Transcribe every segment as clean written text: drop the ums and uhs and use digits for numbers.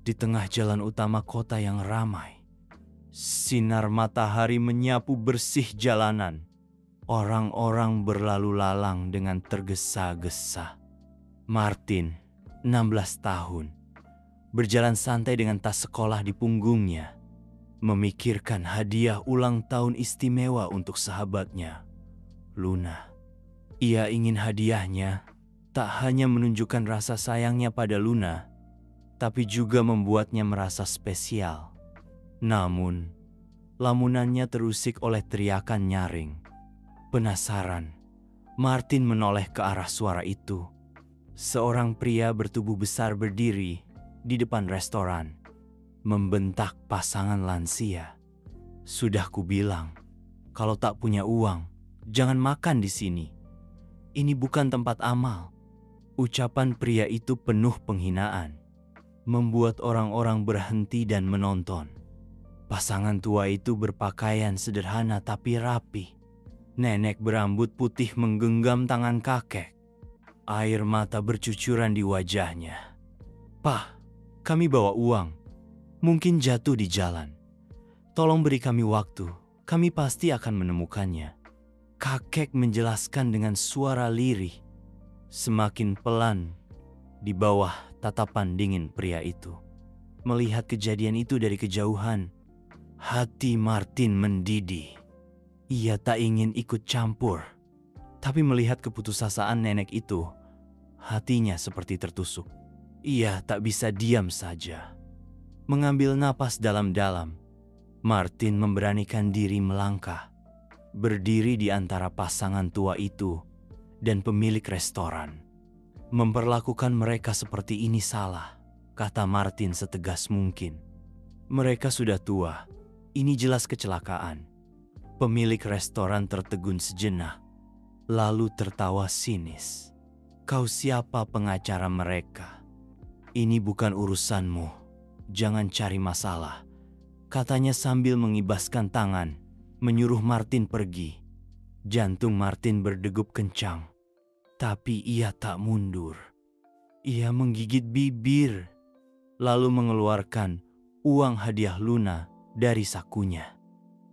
Di tengah jalan utama kota yang ramai, sinar matahari menyapu bersih jalanan. Orang-orang berlalu lalang dengan tergesa-gesa. Martin, 16 tahun, berjalan santai dengan tas sekolah di punggungnya, memikirkan hadiah ulang tahun istimewa untuk sahabatnya, Luna. Ia ingin hadiahnya tak hanya menunjukkan rasa sayangnya pada Luna, tapi juga membuatnya merasa spesial. Namun, lamunannya terusik oleh teriakan nyaring. Penasaran, Martin menoleh ke arah suara itu. Seorang pria bertubuh besar berdiri di depan restoran, membentak pasangan lansia. "Sudah kubilang, kalau tak punya uang, jangan makan di sini. Ini bukan tempat amal." Ucapan pria itu penuh penghinaan, membuat orang-orang berhenti dan menonton. Pasangan tua itu berpakaian sederhana tapi rapi. Nenek berambut putih menggenggam tangan kakek. Air mata bercucuran di wajahnya. "Pak, kami bawa uang. Mungkin jatuh di jalan. Tolong beri kami waktu, kami pasti akan menemukannya." Kakek menjelaskan dengan suara lirih, semakin pelan di bawah tatapan dingin pria itu. Melihat kejadian itu dari kejauhan, hati Martin mendidih. Ia tak ingin ikut campur, tapi melihat keputusasaan nenek itu, hatinya seperti tertusuk. Ia tak bisa diam saja. Mengambil napas dalam-dalam, Martin memberanikan diri melangkah, berdiri di antara pasangan tua itu dan pemilik restoran. "Memperlakukan mereka seperti ini salah," kata Martin setegas mungkin. "Mereka sudah tua, ini jelas kecelakaan." Pemilik restoran tertegun sejenak, lalu tertawa sinis. "Kau siapa pengacara mereka? Ini bukan urusanmu, jangan cari masalah," katanya sambil mengibaskan tangan, menyuruh Martin pergi. Jantung Martin berdegup kencang, tapi ia tak mundur. Ia menggigit bibir, lalu mengeluarkan uang hadiah Luna dari sakunya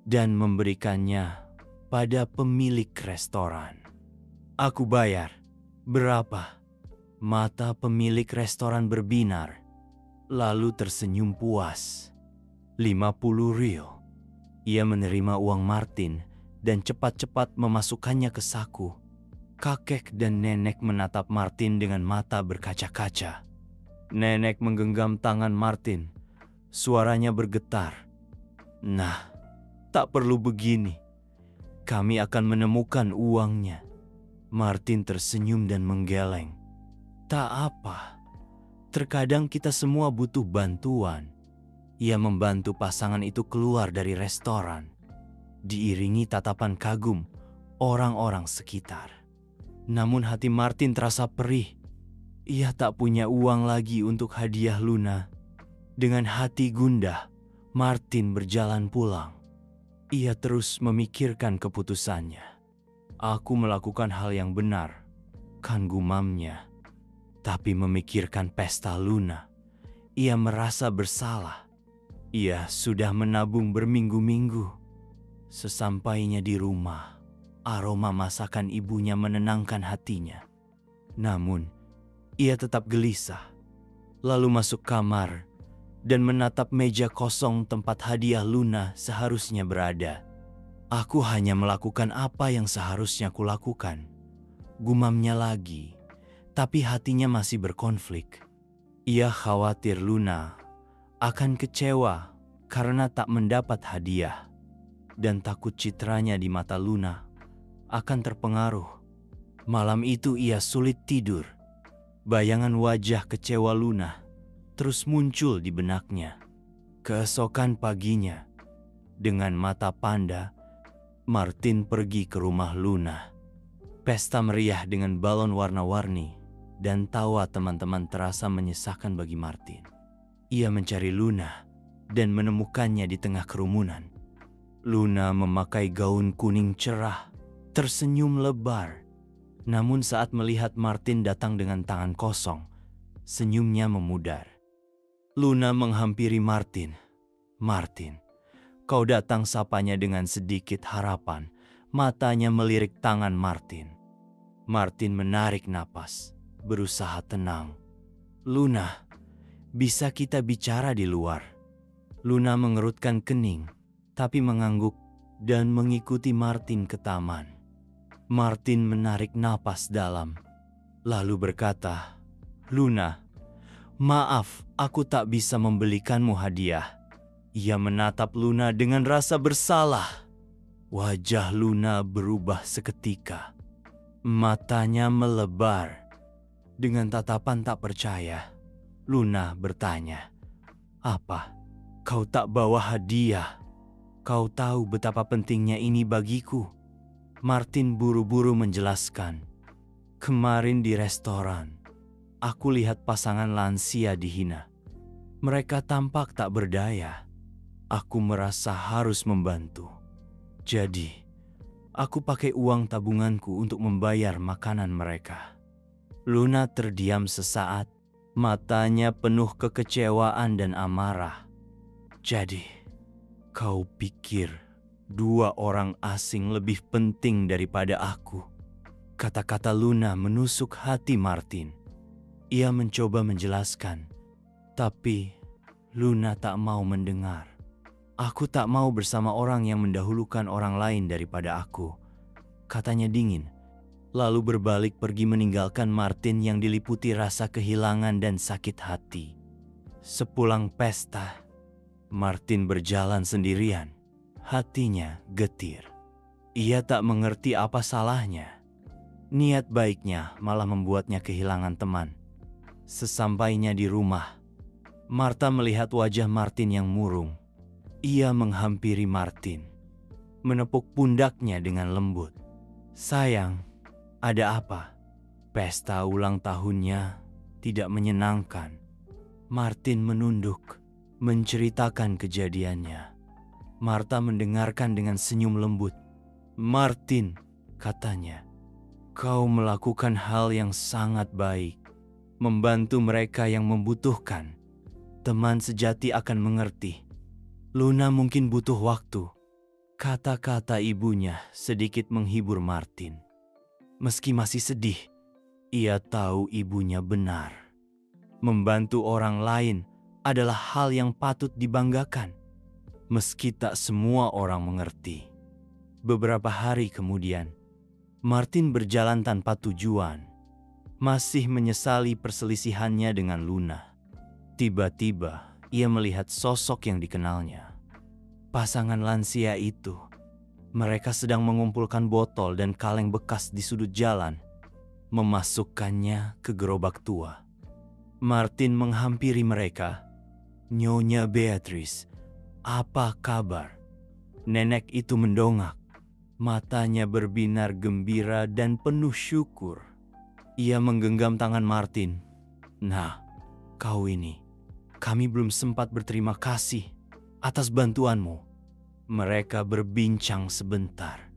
dan memberikannya pada pemilik restoran. "Aku bayar." "Berapa?" Mata pemilik restoran berbinar, lalu tersenyum puas. 50 rial. Ia menerima uang Martin dan cepat-cepat memasukkannya ke saku. Kakek dan nenek menatap Martin dengan mata berkaca-kaca. Nenek menggenggam tangan Martin, suaranya bergetar. "Nah, tak perlu begini. Kami akan menemukan uangnya." Martin tersenyum dan menggeleng. "Tak apa. Terkadang kita semua butuh bantuan." Ia membantu pasangan itu keluar dari restoran, diiringi tatapan kagum orang-orang sekitar. Namun hati Martin terasa perih. Ia tak punya uang lagi untuk hadiah Luna. Dengan hati gundah, Martin berjalan pulang. Ia terus memikirkan keputusannya. "Aku melakukan hal yang benar," kan gumamnya. Tapi memikirkan pesta Luna, ia merasa bersalah. Ia sudah menabung berminggu-minggu. Sesampainya di rumah, aroma masakan ibunya menenangkan hatinya. Namun, ia tetap gelisah. Lalu masuk kamar dan menatap meja kosong tempat hadiah Luna seharusnya berada. "Aku hanya melakukan apa yang seharusnya kulakukan," gumamnya lagi, tapi hatinya masih berkonflik. Ia khawatir Luna akan kecewa karena tak mendapat hadiah, dan takut citranya di mata Luna akan terpengaruh. Malam itu ia sulit tidur. Bayangan wajah kecewa Luna terus muncul di benaknya. Keesokan paginya, dengan mata panda, Martin pergi ke rumah Luna. Pesta meriah dengan balon warna-warni dan tawa teman-teman terasa menyesakan bagi Martin. Ia mencari Luna dan menemukannya di tengah kerumunan. Luna memakai gaun kuning cerah, tersenyum lebar. Namun saat melihat Martin datang dengan tangan kosong, senyumnya memudar. Luna menghampiri Martin. "Martin," kau datang, sapanya dengan sedikit harapan. Matanya melirik tangan Martin. Martin menarik napas, berusaha tenang. "Luna, bisa kita bicara di luar?" Luna mengerutkan kening, tapi mengangguk dan mengikuti Martin ke taman. Martin menarik napas dalam, lalu berkata, "Luna, maaf, aku tak bisa membelikanmu hadiah." Ia menatap Luna dengan rasa bersalah. Wajah Luna berubah seketika. Matanya melebar. Dengan tatapan tak percaya, Luna bertanya, "Apa? Kau tak bawa hadiah? Kau tahu betapa pentingnya ini bagiku." Martin buru-buru menjelaskan, "Kemarin di restoran, aku lihat pasangan lansia dihina. Mereka tampak tak berdaya. Aku merasa harus membantu. Jadi, aku pakai uang tabunganku untuk membayar makanan mereka." Luna terdiam sesaat, matanya penuh kekecewaan dan amarah. "Jadi, kau pikir 2 orang asing lebih penting daripada aku?" Kata-kata Luna menusuk hati Martin. Ia mencoba menjelaskan, tapi Luna tak mau mendengar. "Aku tak mau bersama orang yang mendahulukan orang lain daripada aku," katanya dingin. Lalu berbalik pergi meninggalkan Martin yang diliputi rasa kehilangan dan sakit hati. Sepulang pesta, Martin berjalan sendirian. Hatinya getir. Ia tak mengerti apa salahnya. Niat baiknya malah membuatnya kehilangan teman. Sesampainya di rumah, Martha melihat wajah Martin yang murung. Ia menghampiri Martin, menepuk pundaknya dengan lembut. "Sayang, ada apa?" "Pesta ulang tahunnya tidak menyenangkan." Martin menunduk, menceritakan kejadiannya. Martha mendengarkan dengan senyum lembut. "Martin," katanya, "kau melakukan hal yang sangat baik. Membantu mereka yang membutuhkan. Teman sejati akan mengerti. Luna mungkin butuh waktu." Kata-kata ibunya sedikit menghibur Martin. Meski masih sedih, ia tahu ibunya benar. Membantu orang lain adalah hal yang patut dibanggakan, meski tak semua orang mengerti. Beberapa hari kemudian, Martin berjalan tanpa tujuan, masih menyesali perselisihannya dengan Luna. Tiba-tiba, ia melihat sosok yang dikenalnya. Pasangan lansia itu. Mereka sedang mengumpulkan botol dan kaleng bekas di sudut jalan, memasukkannya ke gerobak tua. Martin menghampiri mereka. "Nyonya Beatrice, apa kabar?" Nenek itu mendongak. Matanya berbinar gembira dan penuh syukur. Ia menggenggam tangan Martin. "Nah, kau ini, kami belum sempat berterima kasih atas bantuanmu." Mereka berbincang sebentar.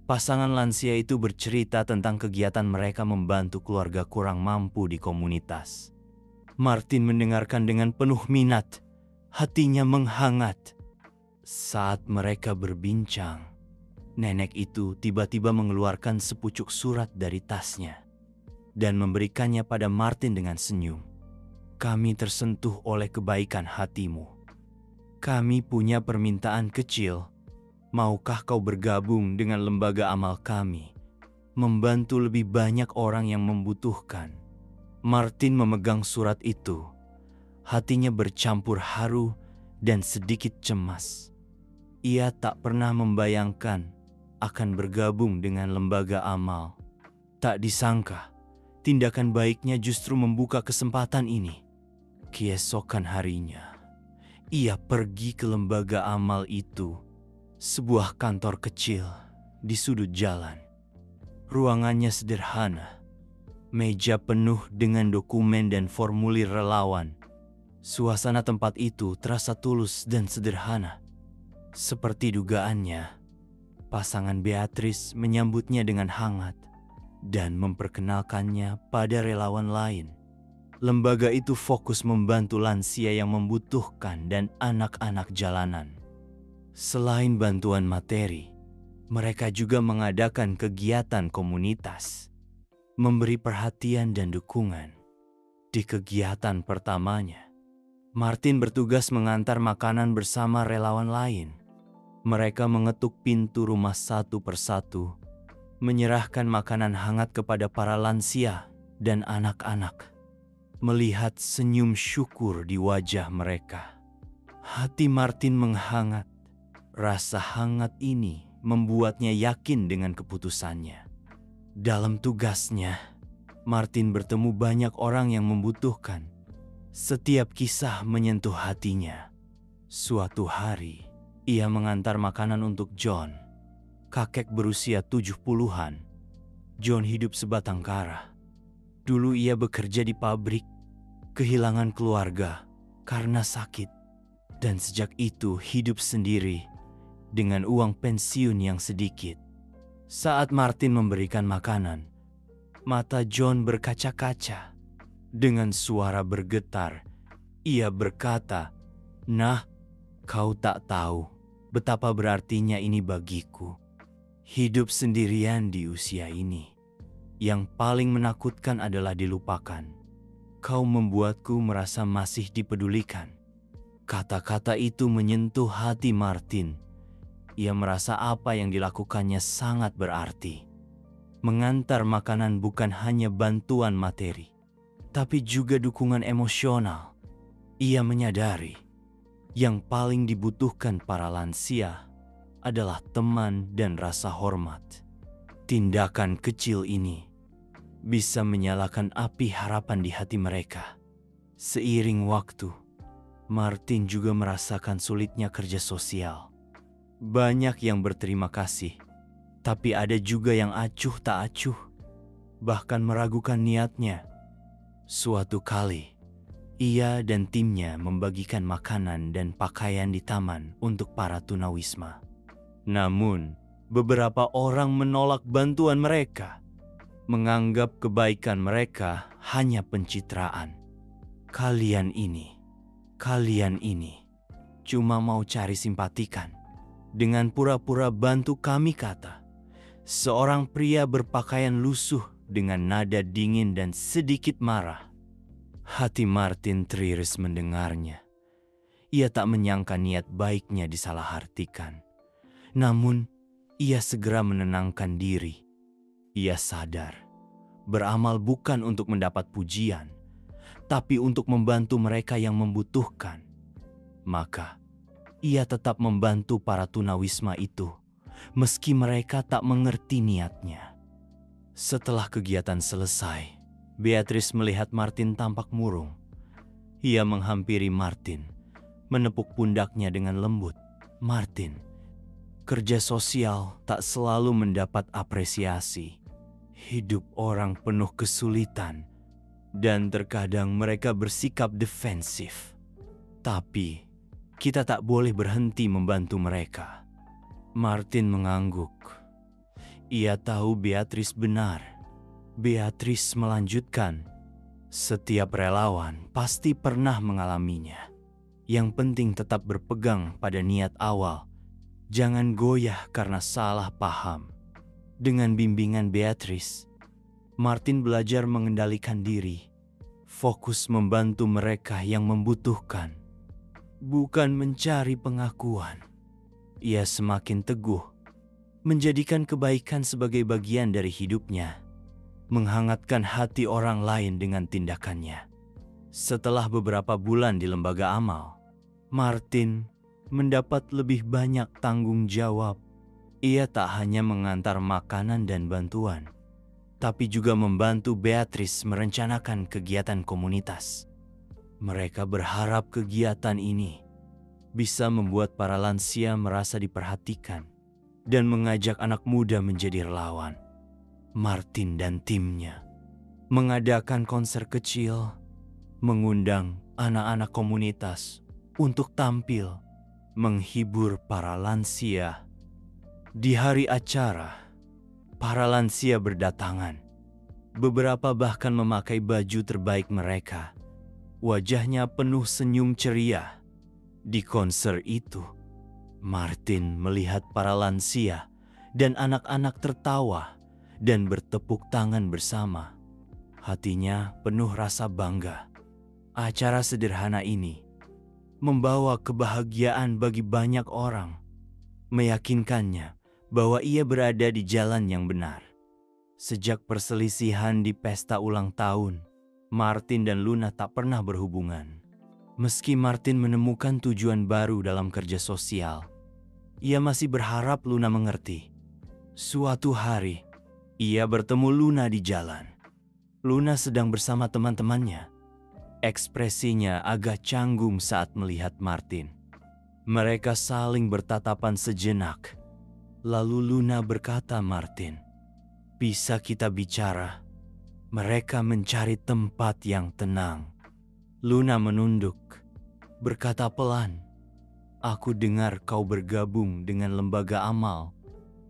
Pasangan lansia itu bercerita tentang kegiatan mereka membantu keluarga kurang mampu di komunitas. Martin mendengarkan dengan penuh minat. Hatinya menghangat. Saat mereka berbincang, nenek itu tiba-tiba mengeluarkan sepucuk surat dari tasnya dan memberikannya pada Martin dengan senyum. "Kami tersentuh oleh kebaikan hatimu. Kami punya permintaan kecil. Maukah kau bergabung dengan lembaga amal kami, membantu lebih banyak orang yang membutuhkan?" Martin memegang surat itu. Hatinya bercampur haru dan sedikit cemas. Ia tak pernah membayangkan akan bergabung dengan lembaga amal. Tak disangka, tindakan baiknya justru membuka kesempatan ini. Keesokan harinya, ia pergi ke lembaga amal itu, sebuah kantor kecil di sudut jalan. Ruangannya sederhana, meja penuh dengan dokumen dan formulir relawan. Suasana tempat itu terasa tulus dan sederhana. Seperti dugaannya, pasangan Beatrice menyambutnya dengan hangat dan memperkenalkannya pada relawan lain. Lembaga itu fokus membantu lansia yang membutuhkan dan anak-anak jalanan. Selain bantuan materi, mereka juga mengadakan kegiatan komunitas, memberi perhatian dan dukungan. Di kegiatan pertamanya, Martin bertugas mengantar makanan bersama relawan lain. Mereka mengetuk pintu rumah satu persatu, menyerahkan makanan hangat kepada para lansia dan anak-anak. Melihat senyum syukur di wajah mereka, hati Martin menghangat. Rasa hangat ini membuatnya yakin dengan keputusannya. Dalam tugasnya, Martin bertemu banyak orang yang membutuhkan. Setiap kisah menyentuh hatinya. Suatu hari, ia mengantar makanan untuk John, kakek berusia 70-an. John hidup sebatang kara. Dulu ia bekerja di pabrik, kehilangan keluarga karena sakit, dan sejak itu hidup sendiri dengan uang pensiun yang sedikit. Saat Martin memberikan makanan, mata John berkaca-kaca. Dengan suara bergetar, ia berkata, "Nah, kau tak tahu betapa berartinya ini bagiku. Hidup sendirian di usia ini. Yang paling menakutkan adalah dilupakan. Kau membuatku merasa masih dipedulikan." Kata-kata itu menyentuh hati Martin. Ia merasa apa yang dilakukannya sangat berarti. Mengantar makanan bukan hanya bantuan materi, tapi juga dukungan emosional. Ia menyadari yang paling dibutuhkan para lansia adalah teman dan rasa hormat. Tindakan kecil ini bisa menyalakan api harapan di hati mereka. Seiring waktu, Martin juga merasakan sulitnya kerja sosial. Banyak yang berterima kasih, tapi ada juga yang acuh tak acuh, bahkan meragukan niatnya. Suatu kali, ia dan timnya membagikan makanan dan pakaian di taman untuk para tunawisma. Namun, beberapa orang menolak bantuan mereka, menganggap kebaikan mereka hanya pencitraan. Kalian ini cuma mau cari simpatikan. Dengan pura-pura bantu kami, kata seorang pria berpakaian lusuh dengan nada dingin dan sedikit marah. Hati Martin teriris mendengarnya. Ia tak menyangka niat baiknya disalahartikan. Namun, ia segera menenangkan diri. Ia sadar, beramal bukan untuk mendapat pujian, tapi untuk membantu mereka yang membutuhkan. Maka, ia tetap membantu para tunawisma itu, meski mereka tak mengerti niatnya. Setelah kegiatan selesai, Beatrice melihat Martin tampak murung. Ia menghampiri Martin, menepuk pundaknya dengan lembut. "Martin, kerja sosial tak selalu mendapat apresiasi. Hidup orang penuh kesulitan, dan terkadang mereka bersikap defensif. Tapi, kita tak boleh berhenti membantu mereka." Martin mengangguk. Ia tahu Beatrice benar. Beatrice melanjutkan, "Setiap relawan pasti pernah mengalaminya. Yang penting tetap berpegang pada niat awal. Jangan goyah karena salah paham." Dengan bimbingan Beatrice, Martin belajar mengendalikan diri, fokus membantu mereka yang membutuhkan, bukan mencari pengakuan. Ia semakin teguh, menjadikan kebaikan sebagai bagian dari hidupnya, menghangatkan hati orang lain dengan tindakannya. Setelah beberapa bulan di lembaga amal, Martin mendapat lebih banyak tanggung jawab. Ia tak hanya mengantar makanan dan bantuan, tapi juga membantu Beatrice merencanakan kegiatan komunitas. Mereka berharap kegiatan ini bisa membuat para lansia merasa diperhatikan dan mengajak anak muda menjadi relawan. Martin dan timnya mengadakan konser kecil, mengundang anak-anak komunitas untuk tampil, menghibur para lansia. Di hari acara, para lansia berdatangan. Beberapa bahkan memakai baju terbaik mereka. Wajahnya penuh senyum ceria. Di konser itu, Martin melihat para lansia dan anak-anak tertawa dan bertepuk tangan bersama. Hatinya penuh rasa bangga. Acara sederhana ini membawa kebahagiaan bagi banyak orang, meyakinkannya bahwa ia berada di jalan yang benar. Sejak perselisihan di pesta ulang tahun, Martin dan Luna tak pernah berhubungan. Meski Martin menemukan tujuan baru dalam kerja sosial, ia masih berharap Luna mengerti. Suatu hari, ia bertemu Luna di jalan. Luna sedang bersama teman-temannya. Ekspresinya agak canggung saat melihat Martin. Mereka saling bertatapan sejenak. Lalu Luna berkata, "Martin, bisa kita bicara?" Mereka mencari tempat yang tenang. Luna menunduk, berkata pelan, "Aku dengar kau bergabung dengan lembaga amal,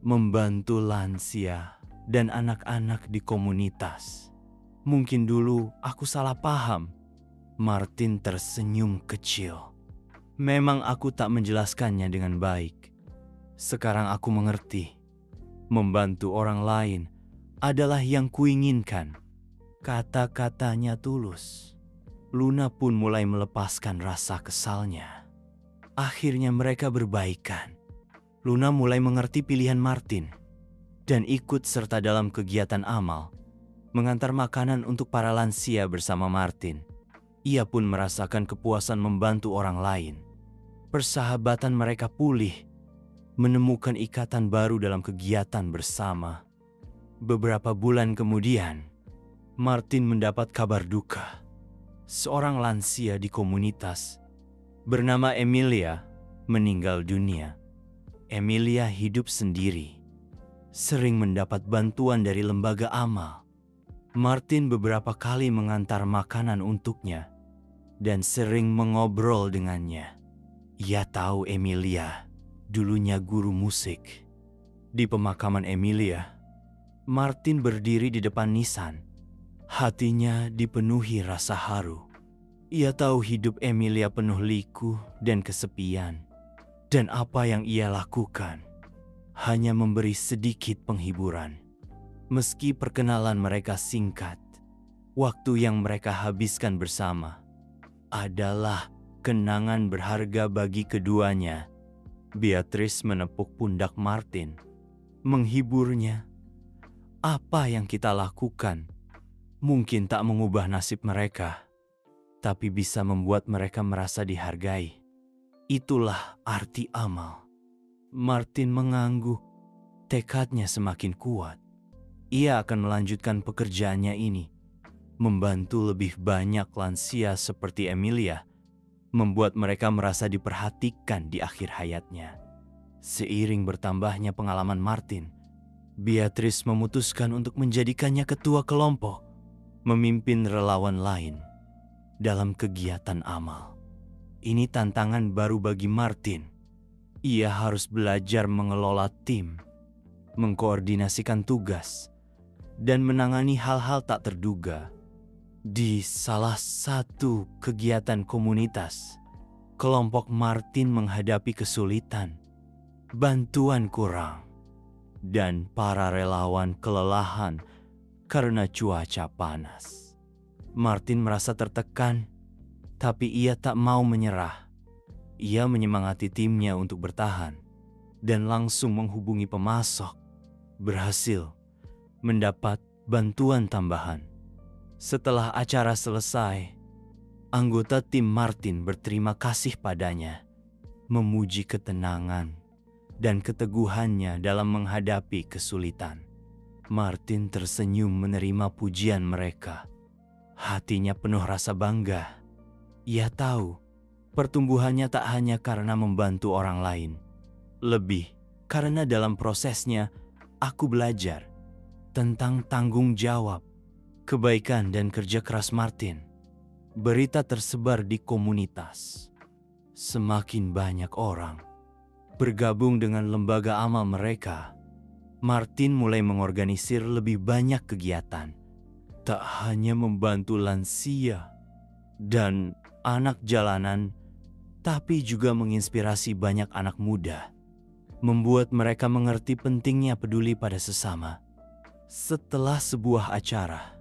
membantu lansia dan anak-anak di komunitas. Mungkin dulu aku salah paham." Martin tersenyum kecil. "Memang aku tak menjelaskannya dengan baik. Sekarang aku mengerti. Membantu orang lain adalah yang kuinginkan." Kata-katanya tulus. Luna pun mulai melepaskan rasa kesalnya. Akhirnya mereka berbaikan. Luna mulai mengerti pilihan Martin dan ikut serta dalam kegiatan amal, mengantar makanan untuk para lansia bersama Martin. Ia pun merasakan kepuasan membantu orang lain. Persahabatan mereka pulih, menemukan ikatan baru dalam kegiatan bersama. Beberapa bulan kemudian, Martin mendapat kabar duka. Seorang lansia di komunitas bernama Emilia meninggal dunia. Emilia hidup sendiri, sering mendapat bantuan dari lembaga amal. Martin beberapa kali mengantar makanan untuknya dan sering mengobrol dengannya. Ia tahu Emilia dulunya guru musik. Di pemakaman Emilia, Martin berdiri di depan nisan. Hatinya dipenuhi rasa haru. Ia tahu hidup Emilia penuh liku dan kesepian. Dan apa yang ia lakukan hanya memberi sedikit penghiburan. Meski perkenalan mereka singkat, waktu yang mereka habiskan bersama adalah kenangan berharga bagi keduanya. Beatrice menepuk pundak Martin, menghiburnya. "Apa yang kita lakukan mungkin tak mengubah nasib mereka, tapi bisa membuat mereka merasa dihargai. Itulah arti amal." Martin mengangguk, tekadnya semakin kuat. Ia akan melanjutkan pekerjaannya ini, membantu lebih banyak lansia seperti Emilia, membuat mereka merasa diperhatikan di akhir hayatnya. Seiring bertambahnya pengalaman Martin, Beatrice memutuskan untuk menjadikannya ketua kelompok, memimpin relawan lain dalam kegiatan amal. Ini tantangan baru bagi Martin. Ia harus belajar mengelola tim, mengkoordinasikan tugas, dan menangani hal-hal tak terduga. Di salah satu kegiatan komunitas, kelompok Martin menghadapi kesulitan, bantuan kurang, dan para relawan kelelahan karena cuaca panas. Martin merasa tertekan, tapi ia tak mau menyerah. Ia menyemangati timnya untuk bertahan dan langsung menghubungi pemasok. Berhasil mendapat bantuan tambahan. Setelah acara selesai, anggota tim Martin berterima kasih padanya, memuji ketenangan dan keteguhannya dalam menghadapi kesulitan. Martin tersenyum menerima pujian mereka. Hatinya penuh rasa bangga. Ia tahu pertumbuhannya tak hanya karena membantu orang lain, lebih karena dalam prosesnya aku belajar tentang tanggung jawab, kebaikan, dan kerja keras Martin. Berita tersebar di komunitas. Semakin banyak orang bergabung dengan lembaga amal mereka. Martin mulai mengorganisir lebih banyak kegiatan tak hanya membantu lansia dan anak jalanan, tapi juga menginspirasi banyak anak muda, membuat mereka mengerti pentingnya peduli pada sesama. Setelah sebuah acara,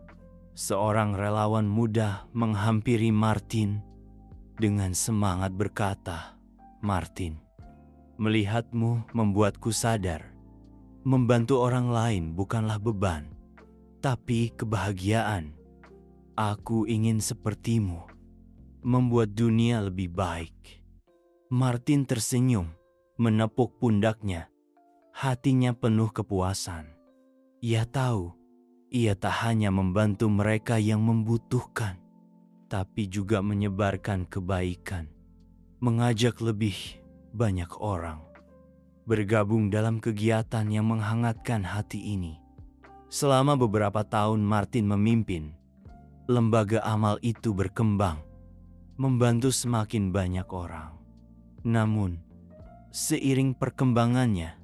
seorang relawan muda menghampiri Martin dengan semangat berkata, "Martin, melihatmu membuatku sadar, membantu orang lain bukanlah beban, tapi kebahagiaan. Aku ingin sepertimu, membuat dunia lebih baik." Martin tersenyum, menepuk pundaknya. Hatinya penuh kepuasan. Ia tahu, ia tak hanya membantu mereka yang membutuhkan, tapi juga menyebarkan kebaikan, mengajak lebih banyak orang bergabung dalam kegiatan yang menghangatkan hati ini. Selama beberapa tahun Martin memimpin, lembaga amal itu berkembang, membantu semakin banyak orang. Namun, seiring perkembangannya,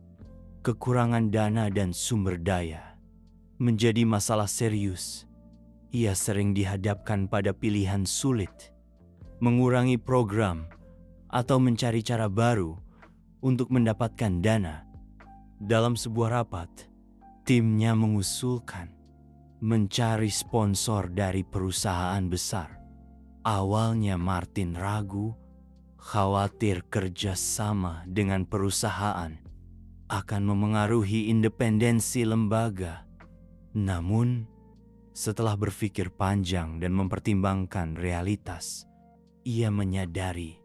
kekurangan dana dan sumber daya menjadi masalah serius. Ia sering dihadapkan pada pilihan sulit, mengurangi program, atau mencari cara baru untuk mendapatkan dana. Dalam sebuah rapat, timnya mengusulkan mencari sponsor dari perusahaan besar. Awalnya Martin ragu, khawatir kerjasama dengan perusahaan akan memengaruhi independensi lembaga. Namun, setelah berpikir panjang dan mempertimbangkan realitas, ia menyadari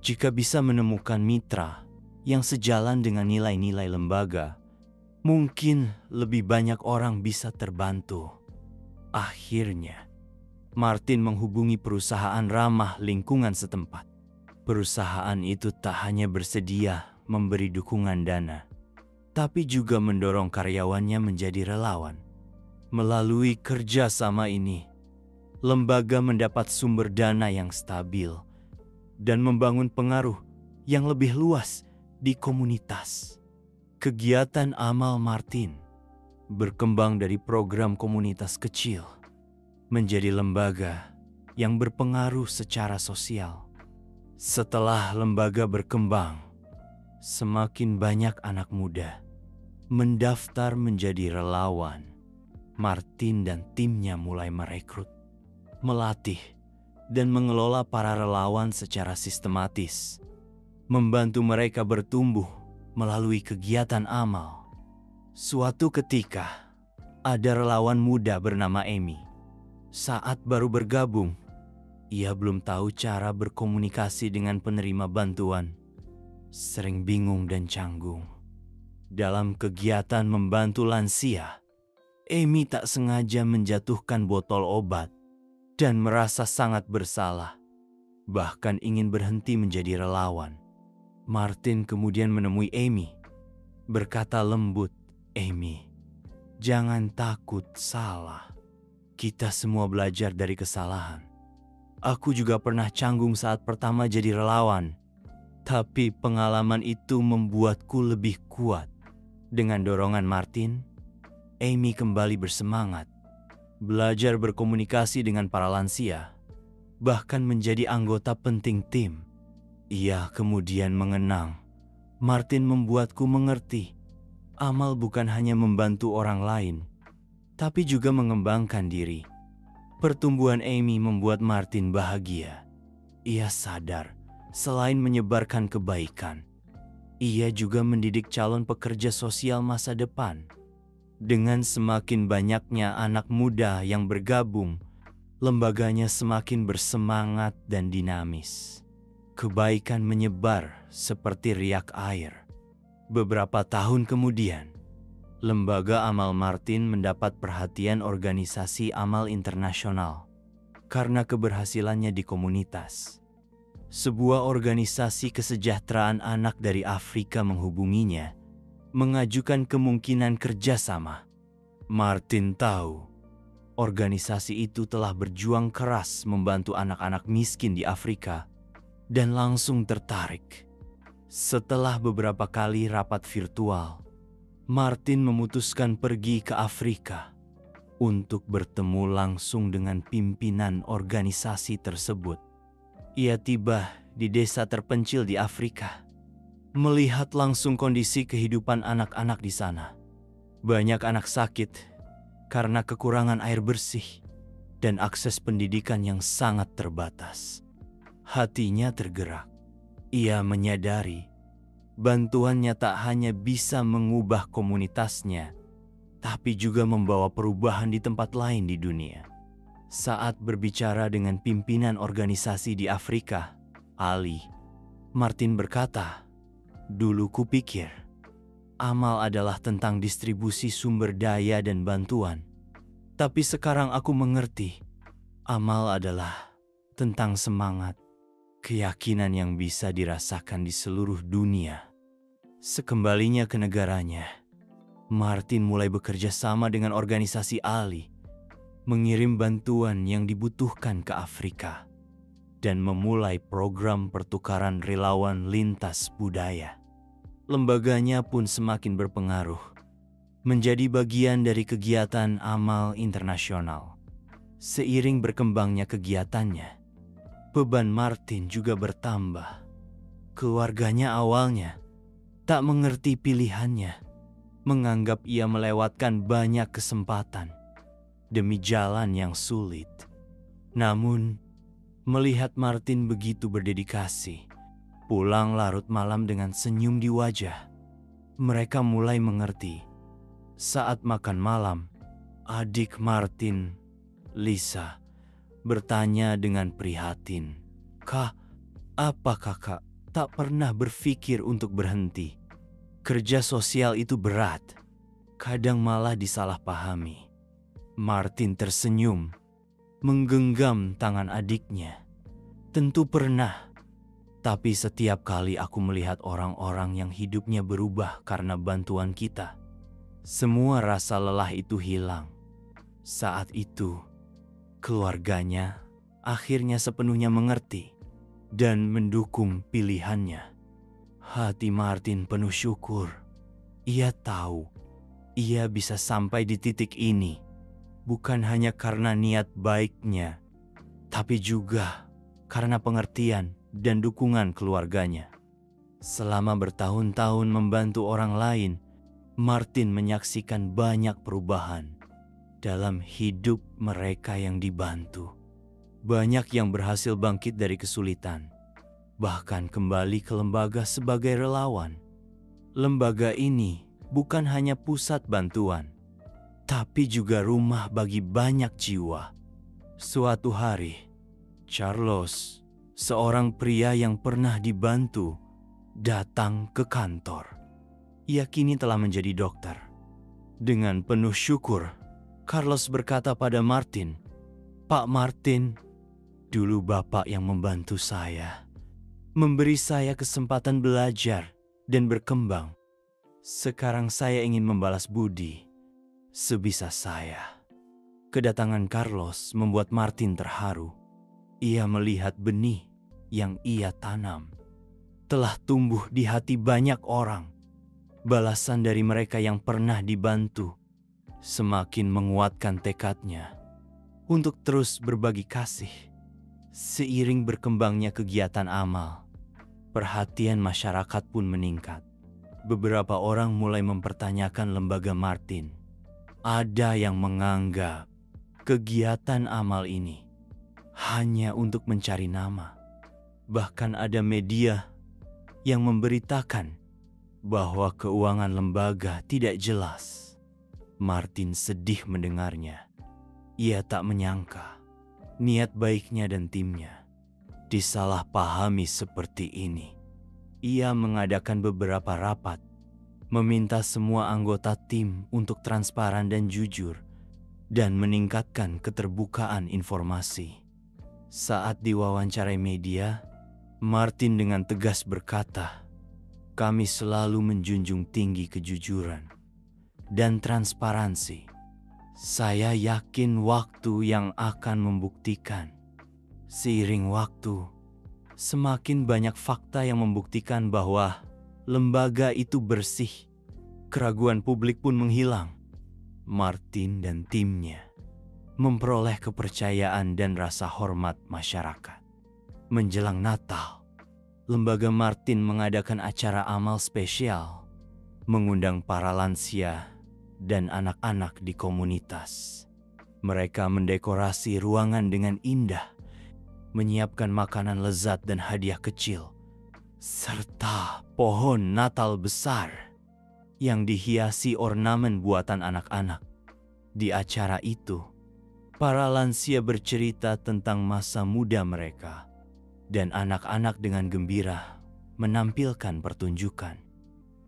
jika bisa menemukan mitra yang sejalan dengan nilai-nilai lembaga, mungkin lebih banyak orang bisa terbantu. Akhirnya, Martin menghubungi perusahaan ramah lingkungan setempat. Perusahaan itu tak hanya bersedia memberi dukungan dana, tapi juga mendorong karyawannya menjadi relawan. Melalui kerjasama ini, lembaga mendapat sumber dana yang stabil dan membangun pengaruh yang lebih luas di komunitas. Kegiatan amal Martin berkembang dari program komunitas kecil menjadi lembaga yang berpengaruh secara sosial. Setelah lembaga berkembang, semakin banyak anak muda mendaftar menjadi relawan. Martin dan timnya mulai merekrut, melatih, dan mengelola para relawan secara sistematis, membantu mereka bertumbuh melalui kegiatan amal. Suatu ketika, ada relawan muda bernama Amy. Saat baru bergabung, ia belum tahu cara berkomunikasi dengan penerima bantuan, sering bingung dan canggung. Dalam kegiatan membantu lansia, Amy tak sengaja menjatuhkan botol obat dan merasa sangat bersalah, bahkan ingin berhenti menjadi relawan. Martin kemudian menemui Amy, berkata lembut, "Amy, jangan takut salah. Kita semua belajar dari kesalahan. Aku juga pernah canggung saat pertama jadi relawan, tapi pengalaman itu membuatku lebih kuat." Dengan dorongan Martin, Amy kembali bersemangat, belajar berkomunikasi dengan para lansia, bahkan menjadi anggota penting tim. Ia kemudian mengenang, "Martin membuatku mengerti, amal bukan hanya membantu orang lain, tapi juga mengembangkan diri." Pertumbuhan Amy membuat Martin bahagia. Ia sadar, selain menyebarkan kebaikan, ia juga mendidik calon pekerja sosial masa depan. Dengan semakin banyaknya anak muda yang bergabung, lembaganya semakin bersemangat dan dinamis. Kebaikan menyebar seperti riak air. Beberapa tahun kemudian, lembaga amal Martin mendapat perhatian organisasi amal internasional karena keberhasilannya di komunitas. Sebuah organisasi kesejahteraan anak dari Afrika menghubunginya, mengajukan kemungkinan kerjasama. Martin tahu, organisasi itu telah berjuang keras membantu anak-anak miskin di Afrika dan langsung tertarik. Setelah beberapa kali rapat virtual, Martin memutuskan pergi ke Afrika untuk bertemu langsung dengan pimpinan organisasi tersebut. Ia tiba di desa terpencil di Afrika, melihat langsung kondisi kehidupan anak-anak di sana. Banyak anak sakit karena kekurangan air bersih dan akses pendidikan yang sangat terbatas. Hatinya tergerak. Ia menyadari bantuannya tak hanya bisa mengubah komunitasnya, tapi juga membawa perubahan di tempat lain di dunia. Saat berbicara dengan pimpinan organisasi di Afrika, Ali, Martin berkata, "Dulu kupikir amal adalah tentang distribusi sumber daya dan bantuan. Tapi sekarang aku mengerti, amal adalah tentang semangat, keyakinan yang bisa dirasakan di seluruh dunia." Sekembalinya ke negaranya, Martin mulai bekerja sama dengan organisasi Ali, mengirim bantuan yang dibutuhkan ke Afrika, dan memulai program pertukaran relawan lintas budaya. Lembaganya pun semakin berpengaruh, menjadi bagian dari kegiatan amal internasional. Seiring berkembangnya kegiatannya, beban Martin juga bertambah. Keluarganya awalnya tak mengerti pilihannya, menganggap ia melewatkan banyak kesempatan demi jalan yang sulit. Namun, melihat Martin begitu berdedikasi, pulang larut malam dengan senyum di wajah, mereka mulai mengerti. Saat makan malam, adik Martin, Lisa, bertanya dengan prihatin, "Kak, apa kakak tak pernah berpikir untuk berhenti? Kerja sosial itu berat, kadang malah disalahpahami." Martin tersenyum, menggenggam tangan adiknya. "Tentu pernah, tapi setiap kali aku melihat orang-orang yang hidupnya berubah karena bantuan kita, semua rasa lelah itu hilang." Saat itu, keluarganya akhirnya sepenuhnya mengerti dan mendukung pilihannya. Hati Martin penuh syukur. Ia tahu ia bisa sampai di titik ini bukan hanya karena niat baiknya, tapi juga karena pengertian dan dukungan keluarganya. Selama bertahun-tahun membantu orang lain, Martin menyaksikan banyak perubahan dalam hidup mereka yang dibantu. Banyak yang berhasil bangkit dari kesulitan, bahkan kembali ke lembaga sebagai relawan. Lembaga ini bukan hanya pusat bantuan, tapi juga rumah bagi banyak jiwa. Suatu hari, Carlos, seorang pria yang pernah dibantu, datang ke kantor. Ia kini telah menjadi dokter. Dengan penuh syukur, Carlos berkata pada Martin, "Pak Martin, dulu Bapak yang membantu saya, memberi saya kesempatan belajar dan berkembang. Sekarang saya ingin membalas budi sebisa saya." Kedatangan Carlos membuat Martin terharu. Ia melihat benih yang ia tanam telah tumbuh di hati banyak orang. Balasan dari mereka yang pernah dibantu semakin menguatkan tekadnya untuk terus berbagi kasih. Seiring berkembangnya kegiatan amal, perhatian masyarakat pun meningkat. Beberapa orang mulai mempertanyakan lembaga Martin. Ada yang menganggap kegiatan amal ini hanya untuk mencari nama. Bahkan ada media yang memberitakan bahwa keuangan lembaga tidak jelas. Martin sedih mendengarnya. Ia tak menyangka niat baiknya dan timnya disalahpahami seperti ini. Ia mengadakan beberapa rapat, meminta semua anggota tim untuk transparan dan jujur, dan meningkatkan keterbukaan informasi. Saat diwawancarai media, Martin dengan tegas berkata, "Kami selalu menjunjung tinggi kejujuran dan transparansi. Saya yakin waktu yang akan membuktikan." Seiring waktu, semakin banyak fakta yang membuktikan bahwa lembaga itu bersih. Keraguan publik pun menghilang. Martin dan timnya memperoleh kepercayaan dan rasa hormat masyarakat. Menjelang Natal, Lembaga Martin mengadakan acara amal spesial, mengundang para lansia dan anak-anak di komunitas. Mereka mendekorasi ruangan dengan indah, menyiapkan makanan lezat dan hadiah kecil, serta pohon Natal besar yang dihiasi ornamen buatan anak-anak. Di acara itu, para lansia bercerita tentang masa muda mereka, dan anak-anak dengan gembira menampilkan pertunjukan.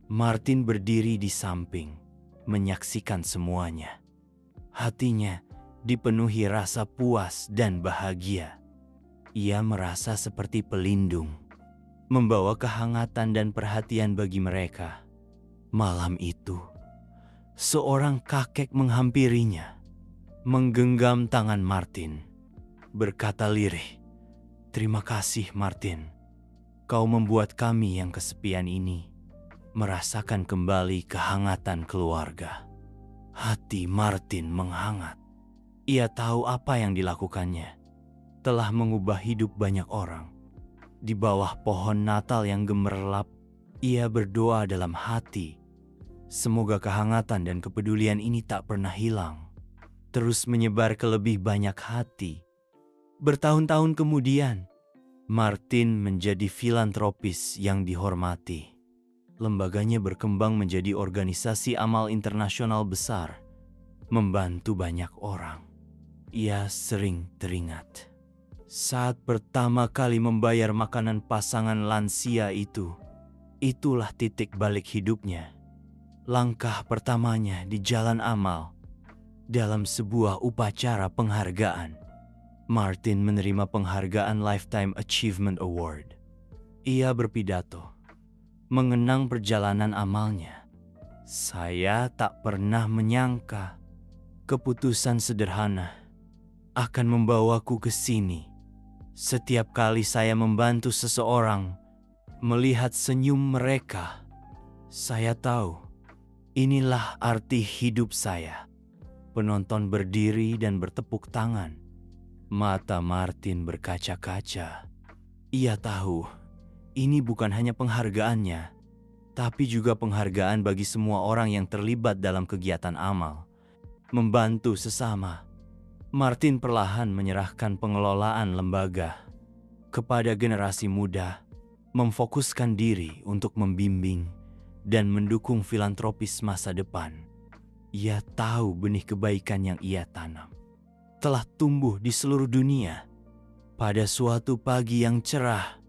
Martin berdiri di samping, menyaksikan semuanya. Hatinya dipenuhi rasa puas dan bahagia. Ia merasa seperti pelindung, membawa kehangatan dan perhatian bagi mereka. Malam itu, seorang kakek menghampirinya, menggenggam tangan Martin, berkata lirih, "Terima kasih Martin, kau membuat kami yang kesepian ini merasakan kembali kehangatan keluarga." Hati Martin menghangat. Ia tahu apa yang dilakukannya telah mengubah hidup banyak orang. Di bawah pohon Natal yang gemerlap, ia berdoa dalam hati, semoga kehangatan dan kepedulian ini tak pernah hilang, terus menyebar ke lebih banyak hati. Bertahun-tahun kemudian, Martin menjadi filantropis yang dihormati. Lembaganya berkembang menjadi organisasi amal internasional besar, membantu banyak orang. Ia sering teringat saat pertama kali membayar makanan pasangan lansia itu. Itulah titik balik hidupnya. Langkah pertamanya di jalan amal. Dalam sebuah upacara penghargaan, Martin menerima penghargaan Lifetime Achievement Award. Ia berpidato, mengenang perjalanan amalnya. "Saya tak pernah menyangka keputusan sederhana akan membawaku ke sini. Setiap kali saya membantu seseorang, melihat senyum mereka, saya tahu inilah arti hidup saya." Penonton berdiri dan bertepuk tangan. Mata Martin berkaca-kaca. Ia tahu ini bukan hanya penghargaannya, tapi juga penghargaan bagi semua orang yang terlibat dalam kegiatan amal, membantu sesama. Martin perlahan menyerahkan pengelolaan lembaga kepada generasi muda, memfokuskan diri untuk membimbing dan mendukung filantropis masa depan. Ia tahu benih kebaikan yang ia tanam telah tumbuh di seluruh dunia. Pada suatu pagi yang cerah,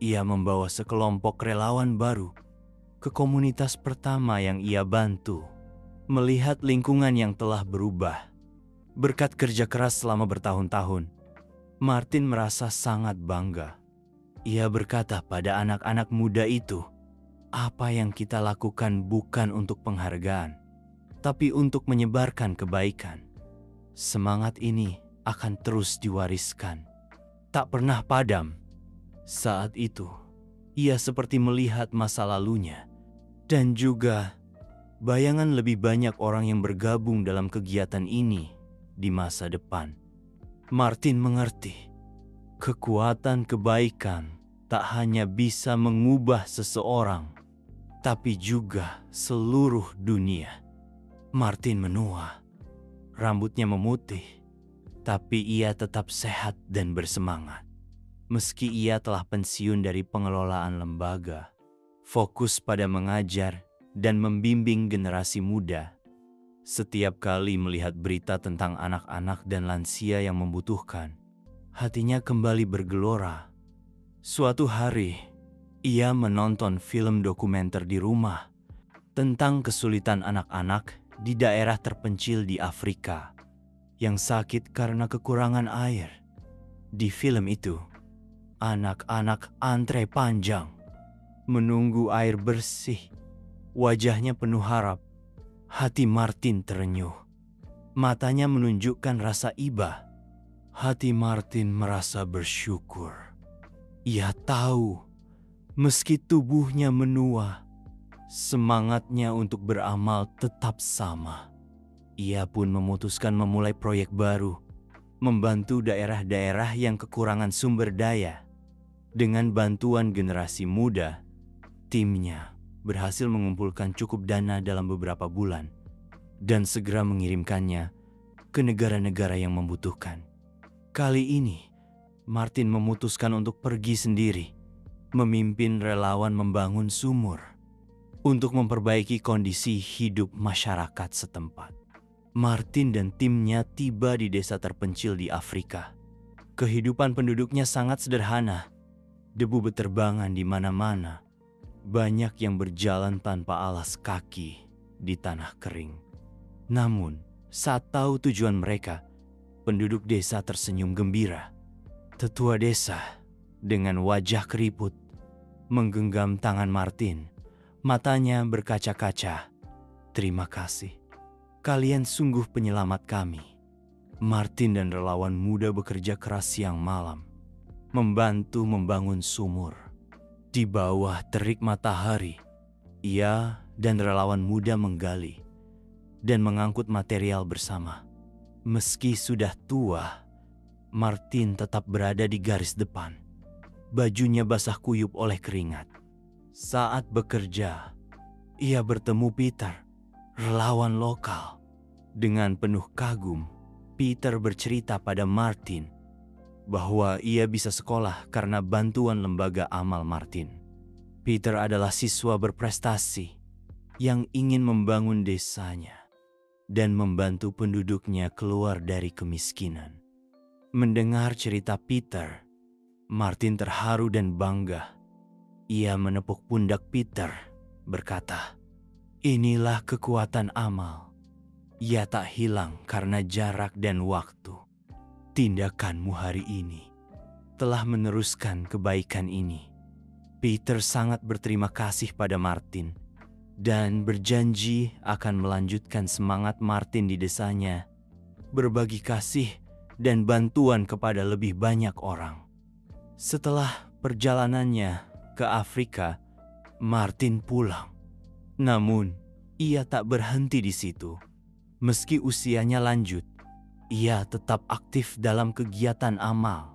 ia membawa sekelompok relawan baru ke komunitas pertama yang ia bantu. Melihat lingkungan yang telah berubah berkat kerja keras selama bertahun-tahun, Martin merasa sangat bangga. Ia berkata pada anak-anak muda itu, "Apa yang kita lakukan bukan untuk penghargaan, tapi untuk menyebarkan kebaikan." Semangat ini akan terus diwariskan, tak pernah padam. Saat itu, ia seperti melihat masa lalunya dan juga bayangan lebih banyak orang yang bergabung dalam kegiatan ini di masa depan. Martin mengerti, kekuatan kebaikan tak hanya bisa mengubah seseorang, tapi juga seluruh dunia. Martin menua, rambutnya memutih, tapi ia tetap sehat dan bersemangat. Meski ia telah pensiun dari pengelolaan lembaga, fokus pada mengajar dan membimbing generasi muda. Setiap kali melihat berita tentang anak-anak dan lansia yang membutuhkan, hatinya kembali bergelora. Suatu hari, ia menonton film dokumenter di rumah tentang kesulitan anak-anak di daerah terpencil di Afrika yang sakit karena kekurangan air. Di film itu, anak-anak antre panjang menunggu air bersih. Wajahnya penuh harap. Hati Martin terenyuh. Matanya menunjukkan rasa iba. Hati Martin merasa bersyukur. Ia tahu, meski tubuhnya menua, semangatnya untuk beramal tetap sama. Ia pun memutuskan memulai proyek baru, membantu daerah-daerah yang kekurangan sumber daya. Dengan bantuan generasi muda, timnya berhasil mengumpulkan cukup dana dalam beberapa bulan dan segera mengirimkannya ke negara-negara yang membutuhkan. Kali ini, Martin memutuskan untuk pergi sendiri, memimpin relawan membangun sumur untuk memperbaiki kondisi hidup masyarakat setempat. Martin dan timnya tiba di desa terpencil di Afrika. Kehidupan penduduknya sangat sederhana. Debu beterbangan di mana-mana. Banyak yang berjalan tanpa alas kaki di tanah kering. Namun, saat tahu tujuan mereka, penduduk desa tersenyum gembira. Tetua desa dengan wajah keriput menggenggam tangan Martin. Matanya berkaca-kaca. "Terima kasih. Kalian sungguh penyelamat kami." Martin dan relawan muda bekerja keras siang malam, membantu membangun sumur. Di bawah terik matahari, ia dan relawan muda menggali dan mengangkut material bersama. Meski sudah tua, Martin tetap berada di garis depan. Bajunya basah kuyup oleh keringat. Saat bekerja, ia bertemu Peter, relawan lokal. Dengan penuh kagum, Peter bercerita pada Martin bahwa ia bisa sekolah karena bantuan lembaga amal Martin. Peter adalah siswa berprestasi yang ingin membangun desanya dan membantu penduduknya keluar dari kemiskinan. Mendengar cerita Peter, Martin terharu dan bangga. Ia menepuk pundak Peter, berkata, "Inilah kekuatan amal. Ia tak hilang karena jarak dan waktu. Tindakanmu hari ini telah meneruskan kebaikan ini." Peter sangat berterima kasih pada Martin dan berjanji akan melanjutkan semangat Martin di desanya, berbagi kasih dan bantuan kepada lebih banyak orang. Setelah perjalanannya ke Afrika, Martin pulang. Namun, ia tak berhenti di situ. Meski usianya lanjut, ia tetap aktif dalam kegiatan amal,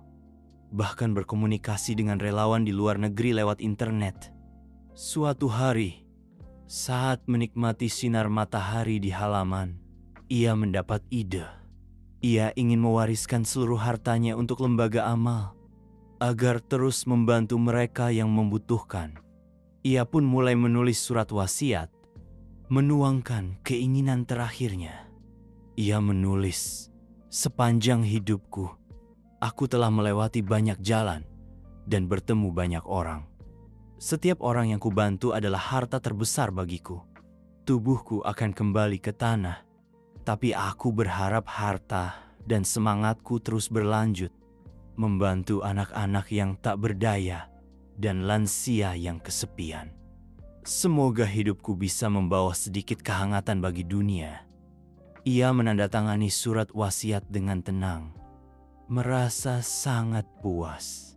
bahkan berkomunikasi dengan relawan di luar negeri lewat internet. Suatu hari, saat menikmati sinar matahari di halaman, ia mendapat ide. Ia ingin mewariskan seluruh hartanya untuk lembaga amal, agar terus membantu mereka yang membutuhkan. Ia pun mulai menulis surat wasiat, menuangkan keinginan terakhirnya. Ia menulis, "Sepanjang hidupku, aku telah melewati banyak jalan dan bertemu banyak orang. Setiap orang yang kubantu adalah harta terbesar bagiku. Tubuhku akan kembali ke tanah, tapi aku berharap harta dan semangatku terus berlanjut, membantu anak-anak yang tak berdaya dan lansia yang kesepian. Semoga hidupku bisa membawa sedikit kehangatan bagi dunia." Ia menandatangani surat wasiat dengan tenang, merasa sangat puas.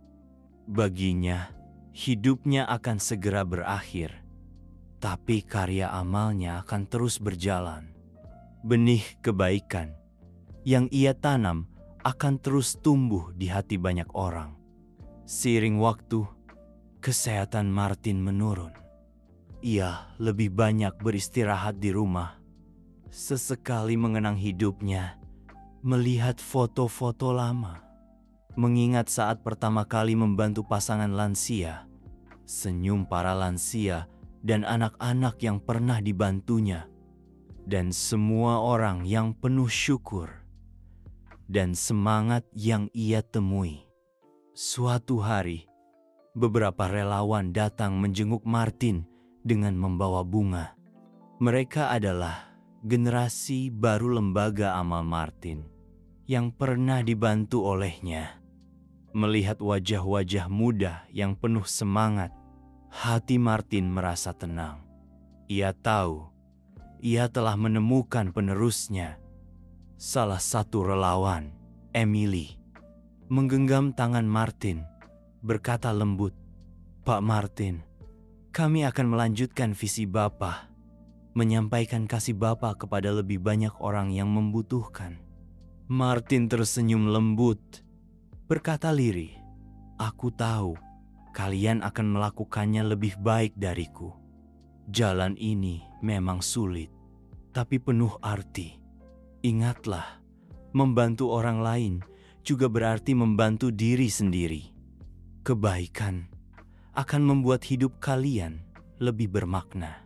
Baginya, hidupnya akan segera berakhir, tapi karya amalnya akan terus berjalan. Benih kebaikan yang ia tanam akan terus tumbuh di hati banyak orang. Seiring waktu, kesehatan Martin menurun. Ia lebih banyak beristirahat di rumah. Sesekali mengenang hidupnya, melihat foto-foto lama, mengingat saat pertama kali membantu pasangan lansia, senyum para lansia dan anak-anak yang pernah dibantunya, dan semua orang yang penuh syukur dan semangat yang ia temui. Suatu hari, beberapa relawan datang menjenguk Martin dengan membawa bunga. Mereka adalah generasi baru lembaga amal Martin yang pernah dibantu olehnya. Melihat wajah-wajah muda yang penuh semangat, hati Martin merasa tenang. Ia tahu ia telah menemukan penerusnya. Salah satu relawan, Emily, menggenggam tangan Martin, berkata lembut, "Pak Martin, kami akan melanjutkan visi Bapak. menyampaikan kasih Bapa kepada lebih banyak orang yang membutuhkan. Martin tersenyum lembut, berkata lirih, "Aku tahu kalian akan melakukannya lebih baik dariku. Jalan ini memang sulit, tapi penuh arti. Ingatlah, membantu orang lain juga berarti membantu diri sendiri. Kebaikan akan membuat hidup kalian lebih bermakna."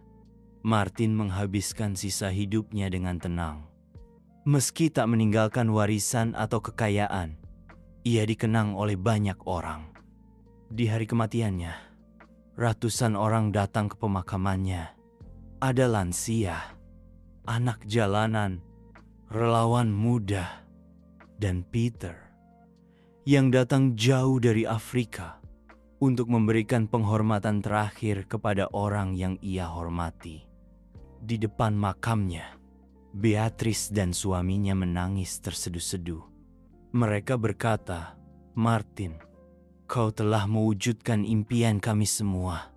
Martin menghabiskan sisa hidupnya dengan tenang. Meski tak meninggalkan warisan atau kekayaan, ia dikenang oleh banyak orang. Di hari kematiannya, ratusan orang datang ke pemakamannya. Ada lansia, anak jalanan, relawan muda, dan Peter yang datang jauh dari Afrika untuk memberikan penghormatan terakhir kepada orang yang ia hormati. Di depan makamnya, Beatrice dan suaminya menangis terseduh-seduh. Mereka berkata, "Martin, kau telah mewujudkan impian kami semua.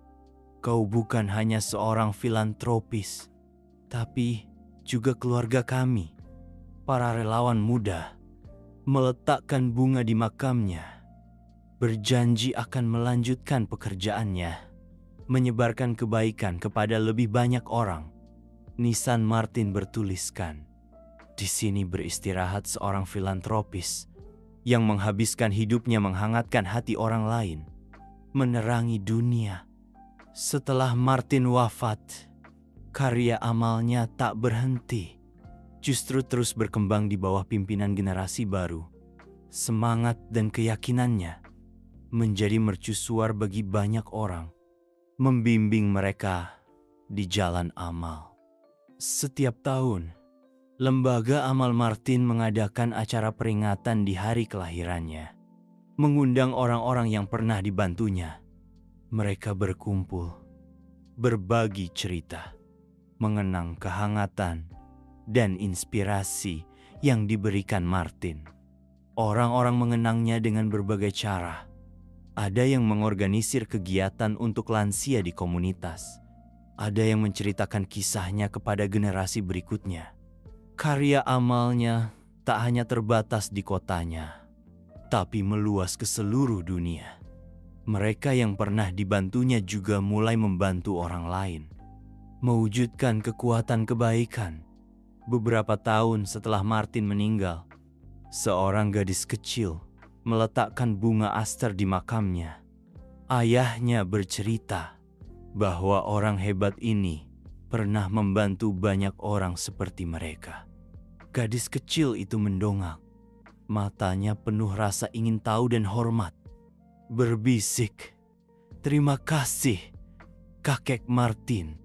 Kau bukan hanya seorang filantropis, tapi juga keluarga kami." Para relawan muda meletakkan bunga di makamnya, berjanji akan melanjutkan pekerjaannya, menyebarkan kebaikan kepada lebih banyak orang. Nisan Martin bertuliskan, "Di sini beristirahat seorang filantropis yang menghabiskan hidupnya menghangatkan hati orang lain, menerangi dunia." Setelah Martin wafat, karya amalnya tak berhenti, justru terus berkembang di bawah pimpinan generasi baru. Semangat dan keyakinannya menjadi mercusuar bagi banyak orang, membimbing mereka di jalan amal. Setiap tahun, Lembaga Amal Martin mengadakan acara peringatan di hari kelahirannya, mengundang orang-orang yang pernah dibantunya. Mereka berkumpul, berbagi cerita, mengenang kehangatan dan inspirasi yang diberikan Martin. Orang-orang mengenangnya dengan berbagai cara. Ada yang mengorganisir kegiatan untuk lansia di komunitas. Ada yang menceritakan kisahnya kepada generasi berikutnya. Karya amalnya tak hanya terbatas di kotanya, tapi meluas ke seluruh dunia. Mereka yang pernah dibantunya juga mulai membantu orang lain, mewujudkan kekuatan kebaikan. Beberapa tahun setelah Martin meninggal, seorang gadis kecil meletakkan bunga aster di makamnya. Ayahnya bercerita bahwa orang hebat ini pernah membantu banyak orang seperti mereka. Gadis kecil itu mendongak, matanya penuh rasa ingin tahu dan hormat, berbisik, "Terima kasih, Kakek Martin.